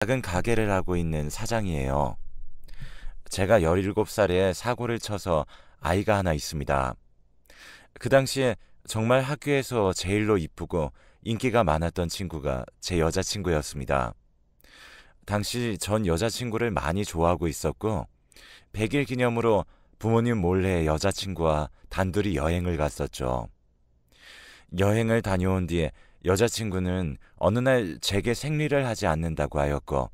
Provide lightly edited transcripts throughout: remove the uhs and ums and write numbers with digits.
작은 가게를 하고 있는 사장이에요. 제가 17살에 사고를 쳐서 아이가 하나 있습니다. 그 당시에 정말 학교에서 제일로 이쁘고 인기가 많았던 친구가 제 여자친구였습니다. 당시 전 여자친구를 많이 좋아하고 있었고 100일 기념으로 부모님 몰래 여자친구와 단둘이 여행을 갔었죠. 여행을 다녀온 뒤에 여자친구는 어느 날 제게 생리를 하지 않는다고 하였고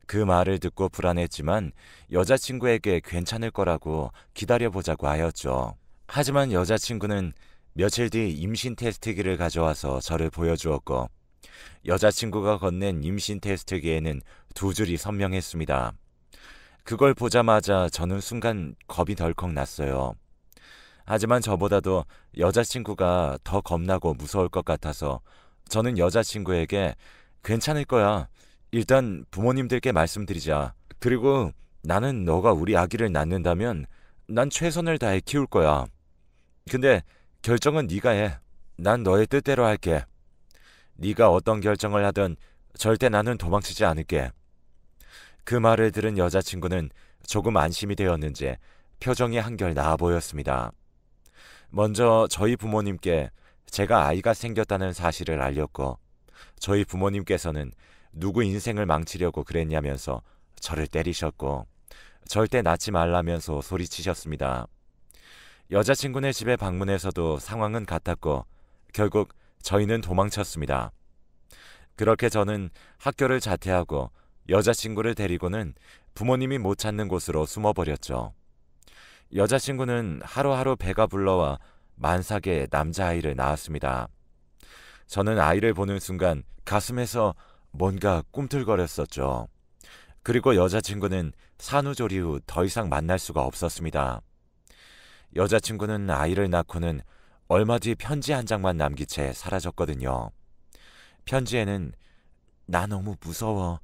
그 말을 듣고 불안했지만 여자친구에게 괜찮을 거라고 기다려보자고 하였죠. 하지만 여자친구는 며칠 뒤 임신 테스트기를 가져와서 저를 보여주었고 여자친구가 건넨 임신 테스트기에는 두 줄이 선명했습니다. 그걸 보자마자 저는 순간 겁이 덜컥 났어요. 하지만 저보다도 여자친구가 더 겁나고 무서울 것 같아서 저는 여자친구에게 괜찮을 거야. 일단 부모님들께 말씀드리자. 그리고 나는 너가 우리 아기를 낳는다면 난 최선을 다해 키울 거야. 근데 결정은 네가 해. 난 너의 뜻대로 할게. 네가 어떤 결정을 하든 절대 나는 도망치지 않을게. 그 말을 들은 여자친구는 조금 안심이 되었는지 표정이 한결 나아 보였습니다. 먼저 저희 부모님께 제가 아이가 생겼다는 사실을 알렸고 저희 부모님께서는 누구 인생을 망치려고 그랬냐면서 저를 때리셨고 절대 낳지 말라면서 소리치셨습니다. 여자친구네 집에 방문해서도 상황은 같았고 결국 저희는 도망쳤습니다. 그렇게 저는 학교를 자퇴하고 여자친구를 데리고는 부모님이 못 찾는 곳으로 숨어버렸죠. 여자친구는 하루하루 배가 불러와 만삭의 남자아이를 낳았습니다. 저는 아이를 보는 순간 가슴에서 뭔가 꿈틀거렸었죠. 그리고 여자친구는 산후조리 후 더 이상 만날 수가 없었습니다. 여자친구는 아이를 낳고는 얼마 뒤 편지 한 장만 남긴 채 사라졌거든요. 편지에는 나 너무 무서워.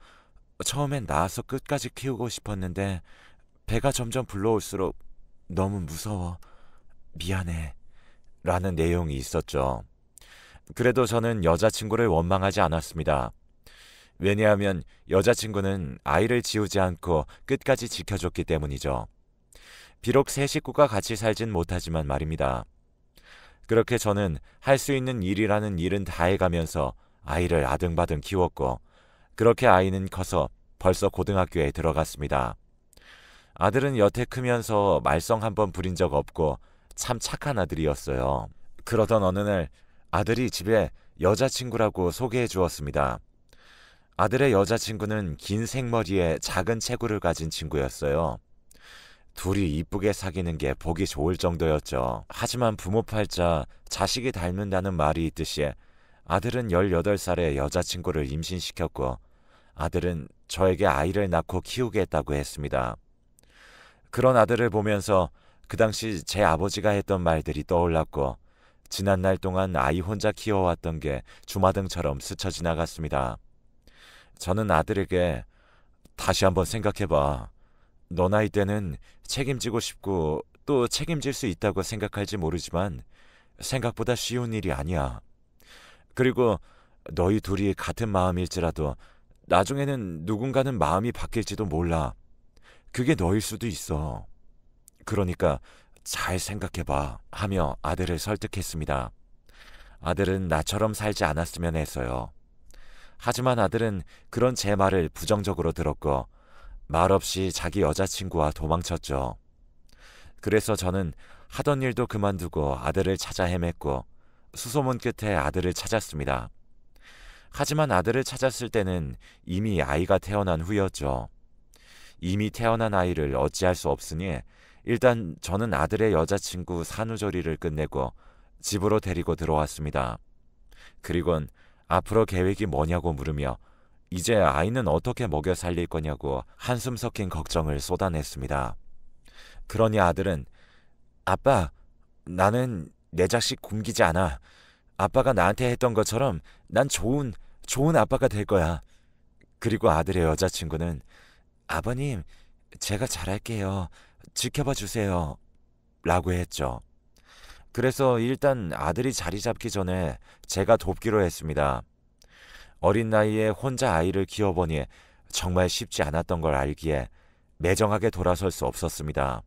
처음엔 낳아서 끝까지 키우고 싶었는데 배가 점점 불러올수록 너무 무서워. 미안해. 라는 내용이 있었죠. 그래도 저는 여자친구를 원망하지 않았습니다. 왜냐하면 여자친구는 아이를 지우지 않고 끝까지 지켜줬기 때문이죠. 비록 세 식구가 같이 살진 못하지만 말입니다. 그렇게 저는 할 수 있는 일이라는 일은 다 해가면서 아이를 아등바등 키웠고 그렇게 아이는 커서 벌써 고등학교에 들어갔습니다. 아들은 여태 크면서 말썽 한번 부린 적 없고 참 착한 아들이었어요. 그러던 어느 날 아들이 집에 여자친구라고 소개해 주었습니다. 아들의 여자친구는 긴 생머리에 작은 체구를 가진 친구였어요. 둘이 이쁘게 사귀는 게 보기 좋을 정도였죠. 하지만 부모 팔자 자식이 닮는다는 말이 있듯이 아들은 18살에 여자친구를 임신시켰고 아들은 저에게 아이를 낳고 키우겠다고 했습니다. 그런 아들을 보면서 그 당시 제 아버지가 했던 말들이 떠올랐고 지난 날 동안 아이 혼자 키워왔던 게 주마등처럼 스쳐 지나갔습니다. 저는 아들에게 다시 한번 생각해봐. 너 나이 때는 책임지고 싶고 또 책임질 수 있다고 생각할지 모르지만 생각보다 쉬운 일이 아니야. 그리고 너희 둘이 같은 마음일지라도 나중에는 누군가는 마음이 바뀔지도 몰라. 그게 너일 수도 있어. 그러니까 잘 생각해봐 하며 아들을 설득했습니다. 아들은 나처럼 살지 않았으면 해서요. 하지만 아들은 그런 제 말을 부정적으로 들었고 말없이 자기 여자친구와 도망쳤죠. 그래서 저는 하던 일도 그만두고 아들을 찾아 헤맸고 수소문 끝에 아들을 찾았습니다. 하지만 아들을 찾았을 때는 이미 아이가 태어난 후였죠. 이미 태어난 아이를 어찌할 수 없으니 일단 저는 아들의 여자친구 산후조리를 끝내고 집으로 데리고 들어왔습니다. 그리곤 앞으로 계획이 뭐냐고 물으며 이제 아이는 어떻게 먹여 살릴 거냐고 한숨 섞인 걱정을 쏟아냈습니다. 그러니 아들은 아빠, 나는 내 자식 굶기지 않아. 아빠가 나한테 했던 것처럼 난 좋은 아빠가 될 거야. 그리고 아들의 여자친구는 아버님, 제가 잘할게요. 지켜봐 주세요. 라고 했죠. 그래서 일단 아들이 자리 잡기 전에 제가 돕기로 했습니다. 어린 나이에 혼자 아이를 키워보니 정말 쉽지 않았던 걸 알기에 매정하게 돌아설 수 없었습니다.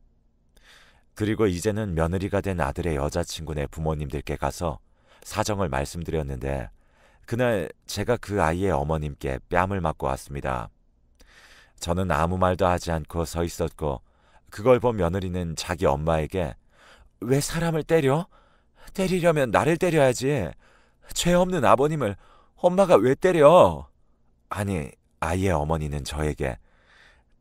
그리고 이제는 며느리가 된 아들의 여자친구네 부모님들께 가서 사정을 말씀드렸는데 그날 제가 그 아이의 어머님께 뺨을 맞고 왔습니다. 저는 아무 말도 하지 않고 서 있었고 그걸 본 며느리는 자기 엄마에게 왜 사람을 때려? 때리려면 나를 때려야지. 죄 없는 아버님을 엄마가 왜 때려? 아니, 아이의 어머니는 저에게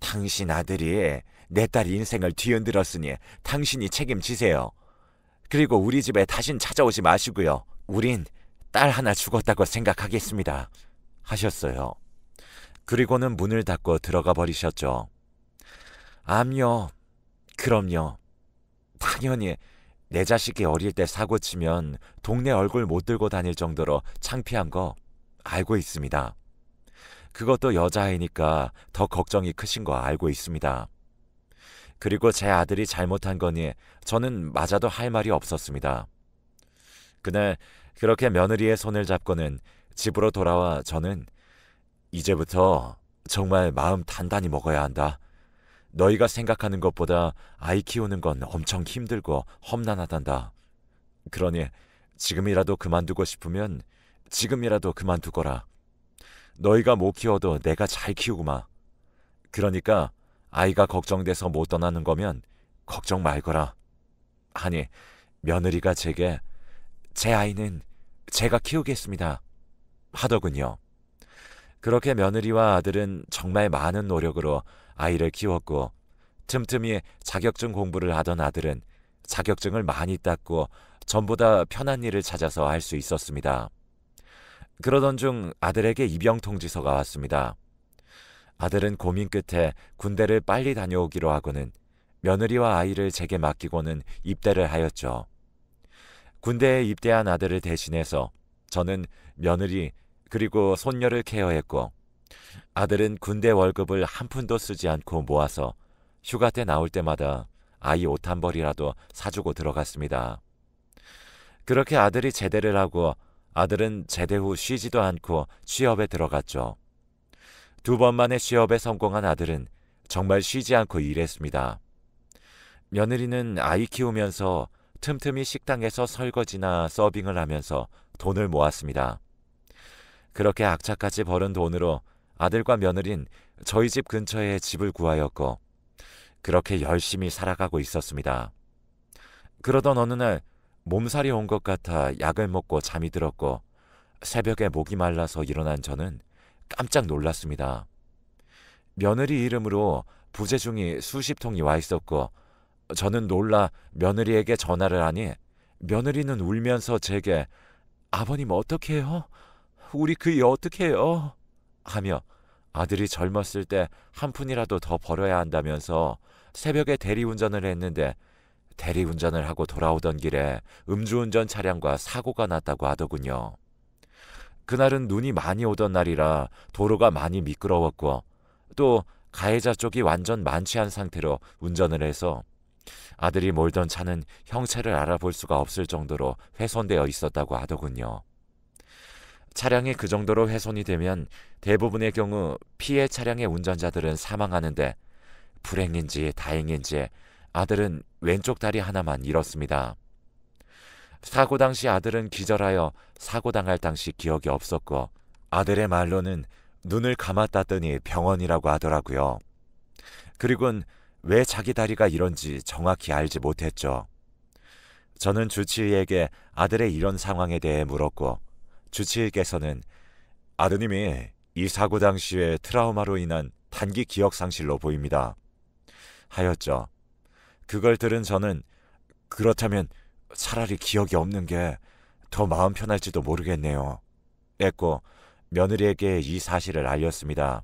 당신 아들이 내 딸 인생을 뒤흔들었으니 당신이 책임지세요. 그리고 우리 집에 다신 찾아오지 마시고요. 우린 딸 하나 죽었다고 생각하겠습니다. 하셨어요. 그리고는 문을 닫고 들어가 버리셨죠. 암요. 그럼요. 당연히 내 자식이 어릴 때 사고 치면 동네 얼굴 못 들고 다닐 정도로 창피한 거 알고 있습니다. 그것도 여자아이니까 더 걱정이 크신 거 알고 있습니다. 그리고 제 아들이 잘못한 거니 저는 맞아도 할 말이 없었습니다. 그날 그렇게 며느리의 손을 잡고는 집으로 돌아와 저는 이제부터 정말 마음 단단히 먹어야 한다. 너희가 생각하는 것보다 아이 키우는 건 엄청 힘들고 험난하단다. 그러니 지금이라도 그만두고 싶으면 지금이라도 그만두거라. 너희가 못 키워도 내가 잘 키우구마. 그러니까 아이가 걱정돼서 못 떠나는 거면 걱정 말거라. 하니 며느리가 제게 제 아이는 제가 키우겠습니다. 하더군요. 그렇게 며느리와 아들은 정말 많은 노력으로 아이를 키웠고 틈틈이 자격증 공부를 하던 아들은 자격증을 많이 땄고 전보다 편한 일을 찾아서 할 수 있었습니다. 그러던 중 아들에게 입영 통지서가 왔습니다. 아들은 고민 끝에 군대를 빨리 다녀오기로 하고는 며느리와 아이를 제게 맡기고는 입대를 하였죠. 군대에 입대한 아들을 대신해서 저는 며느리 그리고 손녀를 케어했고 아들은 군대 월급을 한 푼도 쓰지 않고 모아서 휴가 때 나올 때마다 아이 옷 한 벌이라도 사주고 들어갔습니다. 그렇게 아들이 제대를 하고 아들은 제대 후 쉬지도 않고 취업에 들어갔죠. 2번 만에 취업에 성공한 아들은 정말 쉬지 않고 일했습니다. 며느리는 아이 키우면서 틈틈이 식당에서 설거지나 서빙을 하면서 돈을 모았습니다. 그렇게 악착같이 벌은 돈으로 아들과 며느린 저희 집 근처에 집을 구하였고 그렇게 열심히 살아가고 있었습니다. 그러던 어느 날 몸살이 온 것 같아 약을 먹고 잠이 들었고 새벽에 목이 말라서 일어난 저는 깜짝 놀랐습니다. 며느리 이름으로 부재중이 수십 통이 와 있었고 저는 놀라 며느리에게 전화를 하니 며느리는 울면서 제게 아버님 어떻게 해요? 우리 그이 어떻게 해요? 하며 아들이 젊었을 때 한 푼이라도 더 벌어야 한다면서 새벽에 대리운전을 했는데 대리운전을 하고 돌아오던 길에 음주운전 차량과 사고가 났다고 하더군요. 그날은 눈이 많이 오던 날이라 도로가 많이 미끄러웠고 또 가해자 쪽이 완전 만취한 상태로 운전을 해서 아들이 몰던 차는 형체를 알아볼 수가 없을 정도로 훼손되어 있었다고 하더군요. 차량이 그 정도로 훼손이 되면 대부분의 경우 피해 차량의 운전자들은 사망하는데 불행인지 다행인지 아들은 왼쪽 다리 하나만 잃었습니다. 사고 당시 아들은 기절하여 사고당할 당시 기억이 없었고 아들의 말로는 눈을 감았다더니 병원이라고 하더라고요. 그리고는 왜 자기 다리가 이런지 정확히 알지 못했죠. 저는 주치의에게 아들의 이런 상황에 대해 물었고 주치의께서는 아드님이 이 사고 당시의 트라우마로 인한 단기 기억 상실로 보입니다. 하였죠. 그걸 들은 저는 그렇다면 차라리 기억이 없는 게 더 마음 편할지도 모르겠네요. 했고 며느리에게 이 사실을 알렸습니다.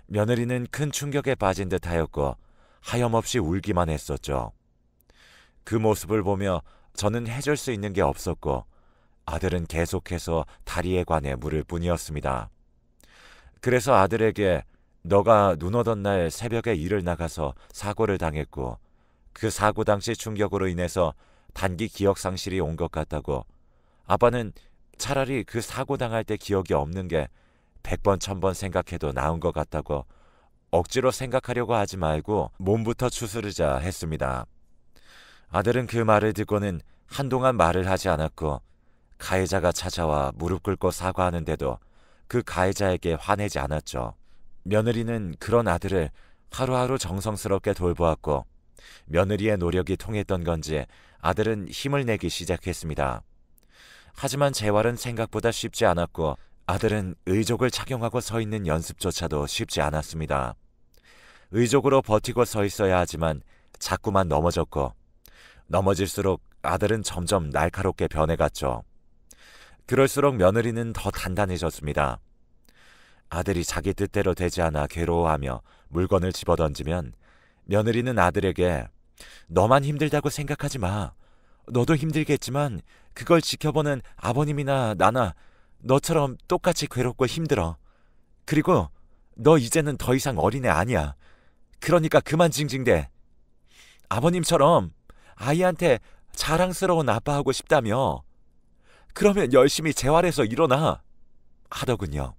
며느리는 큰 충격에 빠진 듯 하였고 하염없이 울기만 했었죠. 그 모습을 보며 저는 해줄 수 있는 게 없었고 아들은 계속해서 다리에 관해 물을 뿐이었습니다. 그래서 아들에게 너가 눈 오던 날 새벽에 일을 나가서 사고를 당했고 그 사고 당시 충격으로 인해서 단기 기억 상실이 온 것 같다고 아빠는 차라리 그 사고 당할 때 기억이 없는 게 100번 1000번 생각해도 나은 것 같다고 억지로 생각하려고 하지 말고 몸부터 추스르자 했습니다. 아들은 그 말을 듣고는 한동안 말을 하지 않았고 가해자가 찾아와 무릎 꿇고 사과하는데도 그 가해자에게 화내지 않았죠. 며느리는 그런 아들을 하루하루 정성스럽게 돌보았고 며느리의 노력이 통했던 건지 아들은 힘을 내기 시작했습니다. 하지만 재활은 생각보다 쉽지 않았고 아들은 의족을 착용하고 서 있는 연습조차도 쉽지 않았습니다. 의족으로 버티고 서 있어야 하지만 자꾸만 넘어졌고 넘어질수록 아들은 점점 날카롭게 변해갔죠. 그럴수록 며느리는 더 단단해졌습니다. 아들이 자기 뜻대로 되지 않아 괴로워하며 물건을 집어던지면 며느리는 아들에게 너만 힘들다고 생각하지 마. 너도 힘들겠지만 그걸 지켜보는 아버님이나 나나 너처럼 똑같이 괴롭고 힘들어. 그리고 너 이제는 더 이상 어린애 아니야. 그러니까 그만 징징대. 아버님처럼 아이한테 자랑스러운 아빠하고 싶다며. 그러면 열심히 재활해서 일어나. 하더군요.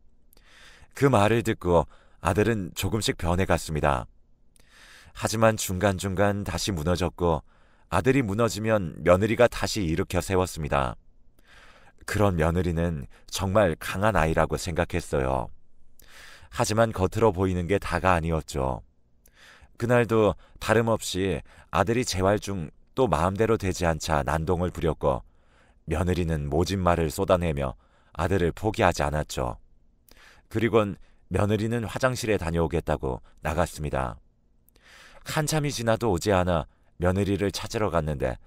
그 말을 듣고 아들은 조금씩 변해갔습니다. 하지만 중간중간 다시 무너졌고 아들이 무너지면 며느리가 다시 일으켜 세웠습니다. 그런 며느리는 정말 강한 아이라고 생각했어요. 하지만 겉으로 보이는 게 다가 아니었죠. 그날도 다름없이 아들이 재활 중 또 마음대로 되지 않자 난동을 부렸고 며느리는 모진 말을 쏟아내며 아들을 포기하지 않았죠. 그리곤 며느리는 화장실에 다녀오겠다고 나갔습니다. 한참이 지나도 오지 않아 며느리를 찾으러 갔는데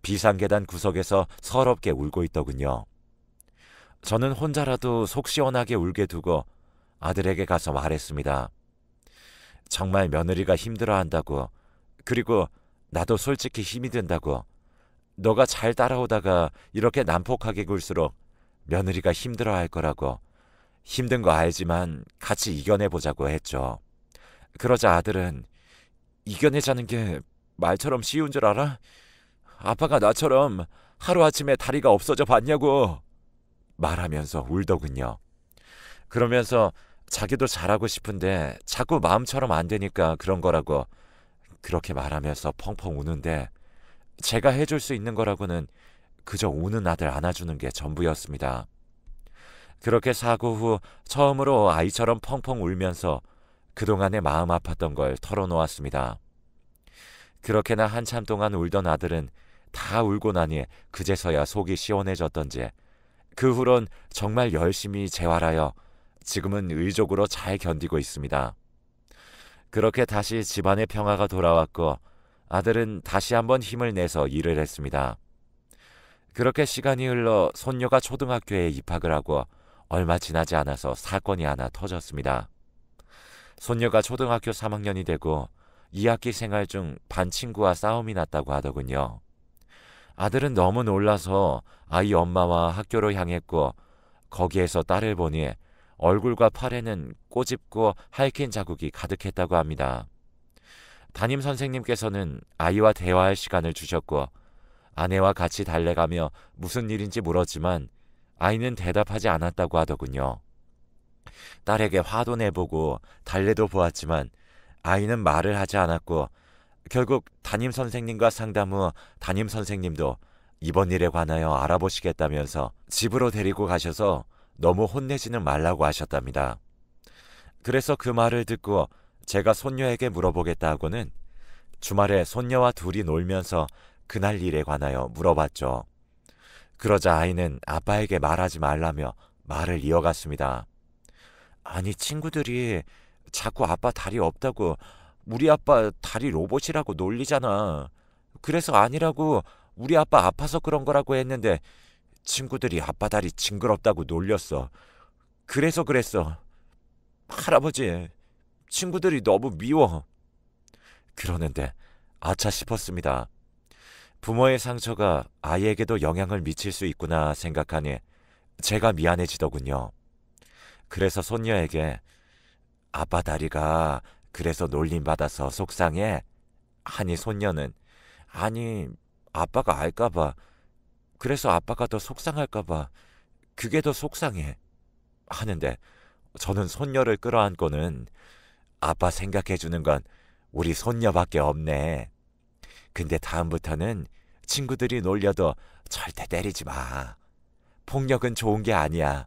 비상계단 구석에서 서럽게 울고 있더군요. 저는 혼자라도 속 시원하게 울게 두고 아들에게 가서 말했습니다. 정말 며느리가 힘들어한다고, 그리고 나도 솔직히 힘이 든다고, 너가 잘 따라오다가 이렇게 난폭하게 굴수록 며느리가 힘들어할 거라고, 힘든 거 알지만 같이 이겨내보자고 했죠. 그러자 아들은 이겨내자는 게 말처럼 쉬운 줄 알아? 아빠가 나처럼 하루아침에 다리가 없어져 봤냐고 말하면서 울더군요. 그러면서 자기도 잘하고 싶은데 자꾸 마음처럼 안 되니까 그런 거라고 그렇게 말하면서 펑펑 우는데 제가 해줄 수 있는 거라고는 그저 우는 아들 안아주는 게 전부였습니다. 그렇게 사고 후 처음으로 아이처럼 펑펑 울면서 그동안의 마음 아팠던 걸 털어놓았습니다. 그렇게나 한참 동안 울던 아들은 다 울고 나니 그제서야 속이 시원해졌던지 그 후론 정말 열심히 재활하여 지금은 의족으로 잘 견디고 있습니다. 그렇게 다시 집안의 평화가 돌아왔고 아들은 다시 한번 힘을 내서 일을 했습니다. 그렇게 시간이 흘러 손녀가 초등학교에 입학을 하고 얼마 지나지 않아서 사건이 하나 터졌습니다. 손녀가 초등학교 3학년이 되고 2학기 생활 중 반 친구와 싸움이 났다고 하더군요. 아들은 너무 놀라서 아이 엄마와 학교로 향했고 거기에서 딸을 보니 얼굴과 팔에는 꼬집고 핥힌 자국이 가득했다고 합니다. 담임 선생님께서는 아이와 대화할 시간을 주셨고 아내와 같이 달래가며 무슨 일인지 물었지만 아이는 대답하지 않았다고 하더군요. 딸에게 화도 내보고 달래도 보았지만 아이는 말을 하지 않았고 결국 담임 선생님과 상담 후 담임 선생님도 이번 일에 관하여 알아보시겠다면서 집으로 데리고 가셔서 너무 혼내지는 말라고 하셨답니다. 그래서 그 말을 듣고 제가 손녀에게 물어보겠다 하고는 주말에 손녀와 둘이 놀면서 그날 일에 관하여 물어봤죠. 그러자 아이는 아빠에게 말하지 말라며 말을 이어갔습니다. 아니 친구들이 자꾸 아빠 다리 없다고 우리 아빠 다리 로봇이라고 놀리잖아. 그래서 아니라고 우리 아빠 아파서 그런 거라고 했는데 친구들이 아빠 다리 징그럽다고 놀렸어. 그래서 그랬어. 할아버지, 친구들이 너무 미워. 그러는데 아차 싶었습니다. 부모의 상처가 아이에게도 영향을 미칠 수 있구나 생각하니 제가 미안해지더군요. 그래서 손녀에게 아빠 다리가 그래서 놀림받아서 속상해? 하니 손녀는 아니 아빠가 알까봐 그래서 아빠가 더 속상할까봐 그게 더 속상해 하는데 저는 손녀를 끌어안고는 아빠 생각해주는 건 우리 손녀밖에 없네. 근데 다음부터는 친구들이 놀려도 절대 때리지 마. 폭력은 좋은 게 아니야.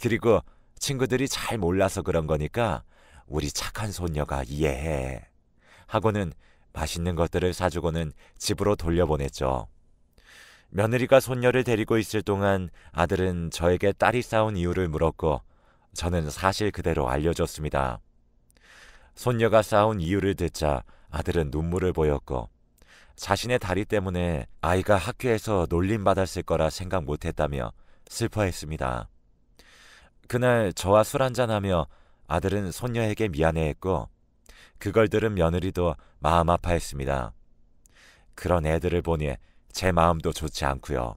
그리고 친구들이 잘 몰라서 그런 거니까 우리 착한 손녀가 이해해. 하고는 맛있는 것들을 사주고는 집으로 돌려보냈죠. 며느리가 손녀를 데리고 있을 동안 아들은 저에게 딸이 싸운 이유를 물었고 저는 사실 그대로 알려줬습니다. 손녀가 싸운 이유를 듣자 아들은 눈물을 보였고 자신의 다리 때문에 아이가 학교에서 놀림받았을 거라 생각 못했다며 슬퍼했습니다. 그날 저와 술 한잔하며 아들은 손녀에게 미안해했고 그걸 들은 며느리도 마음 아파했습니다. 그런 애들을 보니 제 마음도 좋지 않고요.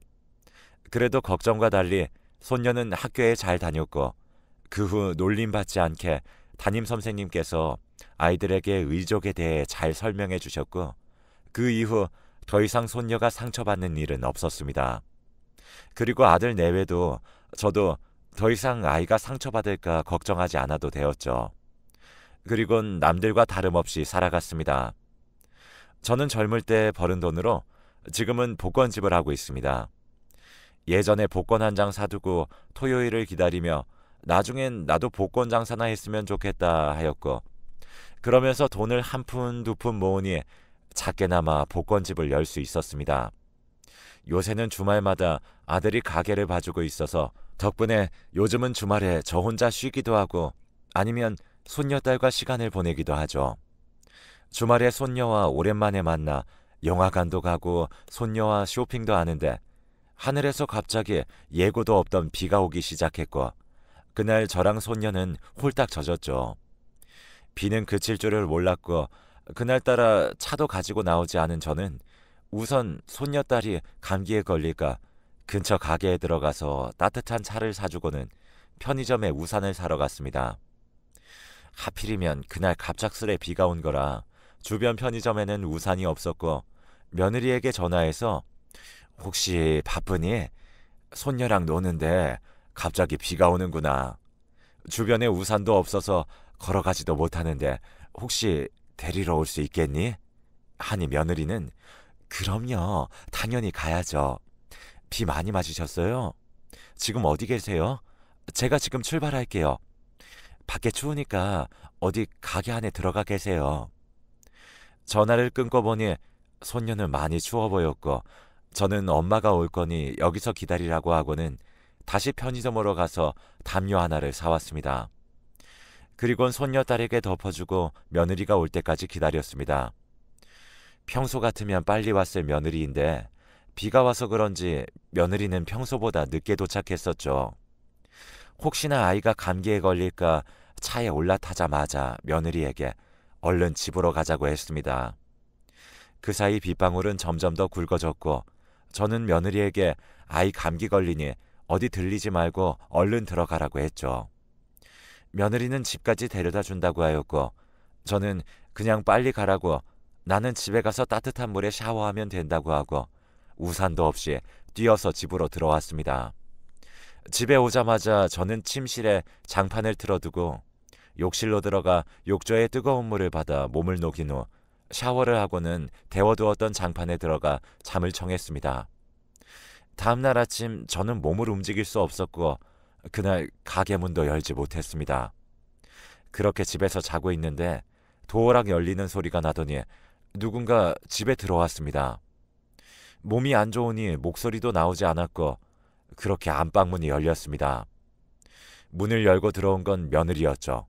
그래도 걱정과 달리 손녀는 학교에 잘 다녔고 그 후 놀림받지 않게 담임 선생님께서 아이들에게 의족에 대해 잘 설명해 주셨고 그 이후 더 이상 손녀가 상처받는 일은 없었습니다. 그리고 아들 내외도 저도 더 이상 아이가 상처받을까 걱정하지 않아도 되었죠. 그리곤 남들과 다름없이 살아갔습니다. 저는 젊을 때 버는 돈으로 지금은 복권집을 하고 있습니다. 예전에 복권 한 장 사두고 토요일을 기다리며 나중엔 나도 복권 장사나 했으면 좋겠다 하였고 그러면서 돈을 한 푼 두 푼 모으니 작게나마 복권집을 열 수 있었습니다. 요새는 주말마다 아들이 가게를 봐주고 있어서 덕분에 요즘은 주말에 저 혼자 쉬기도 하고 아니면 손녀딸과 시간을 보내기도 하죠. 주말에 손녀와 오랜만에 만나 영화관도 가고 손녀와 쇼핑도 하는데 하늘에서 갑자기 예고도 없던 비가 오기 시작했고 그날 저랑 손녀는 홀딱 젖었죠. 비는 그칠 줄을 몰랐고 그날따라 차도 가지고 나오지 않은 저는 우선 손녀딸이 감기에 걸릴까 근처 가게에 들어가서 따뜻한 차를 사주고는 편의점에 우산을 사러 갔습니다. 하필이면 그날 갑작스레 비가 온 거라 주변 편의점에는 우산이 없었고 며느리에게 전화해서 혹시 바쁘니? 손녀랑 노는데 갑자기 비가 오는구나. 주변에 우산도 없어서 걸어가지도 못하는데 혹시 데리러 올 수 있겠니? 하니 며느리는 그럼요. 당연히 가야죠. 비 많이 맞으셨어요? 지금 어디 계세요? 제가 지금 출발할게요. 밖에 추우니까 어디 가게 안에 들어가 계세요. 전화를 끊고 보니 손녀는 많이 추워 보였고 저는 엄마가 올 거니 여기서 기다리라고 하고는 다시 편의점으로 가서 담요 하나를 사왔습니다. 그리곤 손녀딸에게 덮어주고 며느리가 올 때까지 기다렸습니다. 평소 같으면 빨리 왔을 며느리인데 비가 와서 그런지 며느리는 평소보다 늦게 도착했었죠. 혹시나 아이가 감기에 걸릴까 차에 올라타자마자 며느리에게 얼른 집으로 가자고 했습니다. 그 사이 빗방울은 점점 더 굵어졌고 저는 며느리에게 아이 감기 걸리니 어디 들리지 말고 얼른 들어가라고 했죠. 며느리는 집까지 데려다 준다고 하였고 저는 그냥 빨리 가라고 나는 집에 가서 따뜻한 물에 샤워하면 된다고 하고 우산도 없이 뛰어서 집으로 들어왔습니다. 집에 오자마자 저는 침실에 장판을 틀어두고 욕실로 들어가 욕조에 뜨거운 물을 받아 몸을 녹인 후 샤워를 하고는 데워두었던 장판에 들어가 잠을 청했습니다. 다음날 아침 저는 몸을 움직일 수 없었고 그날 가게 문도 열지 못했습니다. 그렇게 집에서 자고 있는데 도어락 열리는 소리가 나더니 누군가 집에 들어왔습니다. 몸이 안 좋으니 목소리도 나오지 않았고 그렇게 안방문이 열렸습니다. 문을 열고 들어온 건 며느리였죠.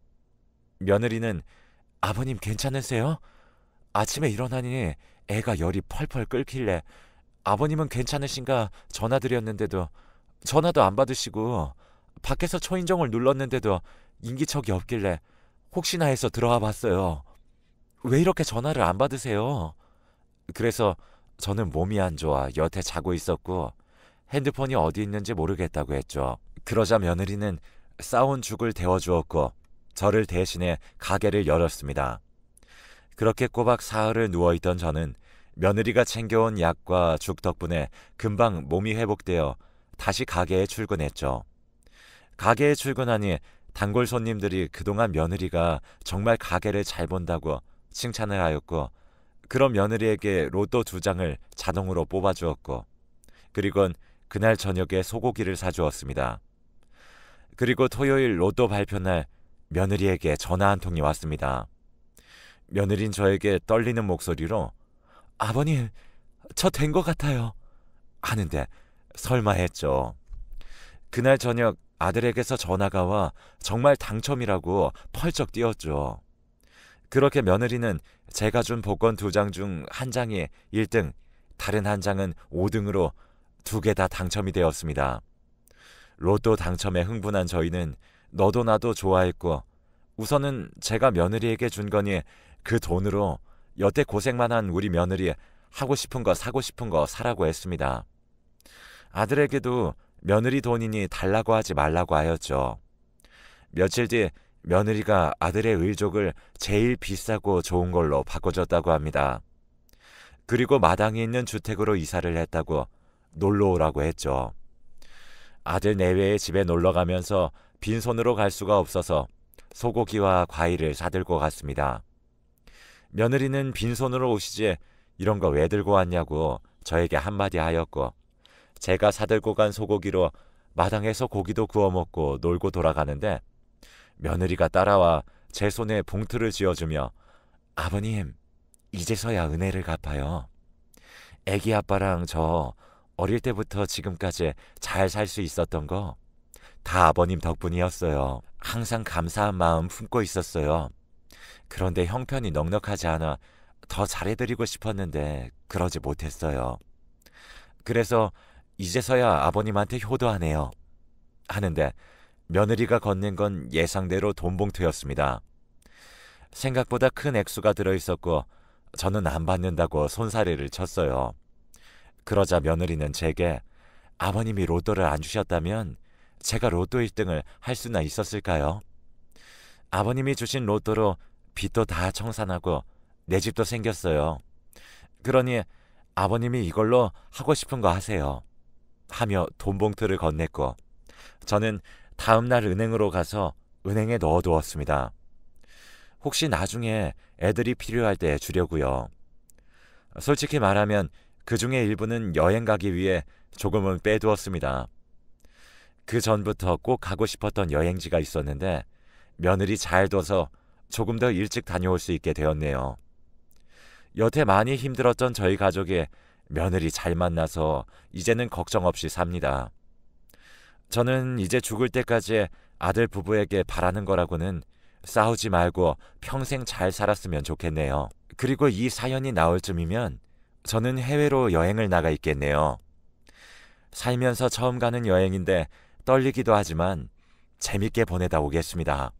며느리는 아버님 괜찮으세요? 아침에 일어나니 애가 열이 펄펄 끓길래 아버님은 괜찮으신가 전화드렸는데도 전화도 안 받으시고 밖에서 초인종을 눌렀는데도 인기척이 없길래 혹시나 해서 들어와 봤어요. 왜 이렇게 전화를 안 받으세요? 그래서 저는 몸이 안 좋아 여태 자고 있었고 핸드폰이 어디 있는지 모르겠다고 했죠. 그러자 며느리는 싸온 죽을 데워주었고 저를 대신해 가게를 열었습니다. 그렇게 꼬박 사흘을 누워있던 저는 며느리가 챙겨온 약과 죽 덕분에 금방 몸이 회복되어 다시 가게에 출근했죠. 가게에 출근하니 단골 손님들이 그동안 며느리가 정말 가게를 잘 본다고 칭찬을 하였고, 그런 며느리에게 로또 2장을 자동으로 뽑아주었고, 그리곤 그날 저녁에 소고기를 사주었습니다. 그리고 토요일 로또 발표날 며느리에게 전화 한 통이 왔습니다. 며느린 저에게 떨리는 목소리로 아버님, 저 된 것 같아요 하는데 설마 했죠. 그날 저녁 아들에게서 전화가 와 정말 당첨이라고 펄쩍 뛰었죠. 그렇게 며느리는 제가 준 복권 2장 중 1장이 1등, 다른 1장은 5등으로 2개 다 당첨이 되었습니다. 로또 당첨에 흥분한 저희는 너도 나도 좋아했고, 우선은 제가 며느리에게 준 거니 그 돈으로 여태 고생만 한 우리 며느리 하고 싶은 거 사고 싶은 거 사라고 했습니다. 아들에게도 며느리 돈이니 달라고 하지 말라고 하였죠. 며칠 뒤 며느리가 아들의 의족을 제일 비싸고 좋은 걸로 바꿔줬다고 합니다. 그리고 마당에 있는 주택으로 이사를 했다고 놀러 오라고 했죠. 아들 내외의 집에 놀러 가면서 빈손으로 갈 수가 없어서 소고기와 과일을 사들고 갔습니다. 며느리는 빈손으로 오시지 이런 거 왜 들고 왔냐고 저에게 한마디 하였고, 제가 사들고 간 소고기로 마당에서 고기도 구워 먹고 놀고 돌아가는데 며느리가 따라와 제 손에 봉투를 쥐어주며 아버님, 이제서야 은혜를 갚아요. 애기 아빠랑 저 어릴 때부터 지금까지 잘 살 수 있었던 거 다 아버님 덕분이었어요. 항상 감사한 마음 품고 있었어요. 그런데 형편이 넉넉하지 않아 더 잘해드리고 싶었는데 그러지 못했어요. 그래서 이제서야 아버님한테 효도하네요 하는데 며느리가 건넨 건 예상대로 돈 봉투였습니다. 생각보다 큰 액수가 들어있었고 저는 안 받는다고 손사래를 쳤어요. 그러자 며느리는 제게 아버님이 로또를 안 주셨다면 제가 로또 1등을 할 수나 있었을까요? 아버님이 주신 로또로 빚도 다 청산하고 내 집도 생겼어요. 그러니 아버님이 이걸로 하고 싶은 거 하세요 하며 돈 봉투를 건넸고, 저는 다음날 은행으로 가서 은행에 넣어두었습니다. 혹시 나중에 애들이 필요할 때 주려고요. 솔직히 말하면 그 중에 일부는 여행 가기 위해 조금은 빼두었습니다. 그 전부터 꼭 가고 싶었던 여행지가 있었는데 며느리 잘 둬서 조금 더 일찍 다녀올 수 있게 되었네요. 여태 많이 힘들었던 저희 가족이 며느리 잘 만나서 이제는 걱정 없이 삽니다. 저는 이제 죽을 때까지 아들 부부에게 바라는 거라고는 싸우지 말고 평생 잘 살았으면 좋겠네요. 그리고 이 사연이 나올 쯤이면 저는 해외로 여행을 나가 있겠네요. 살면서 처음 가는 여행인데 떨리기도 하지만 재밌게 보내다 오겠습니다.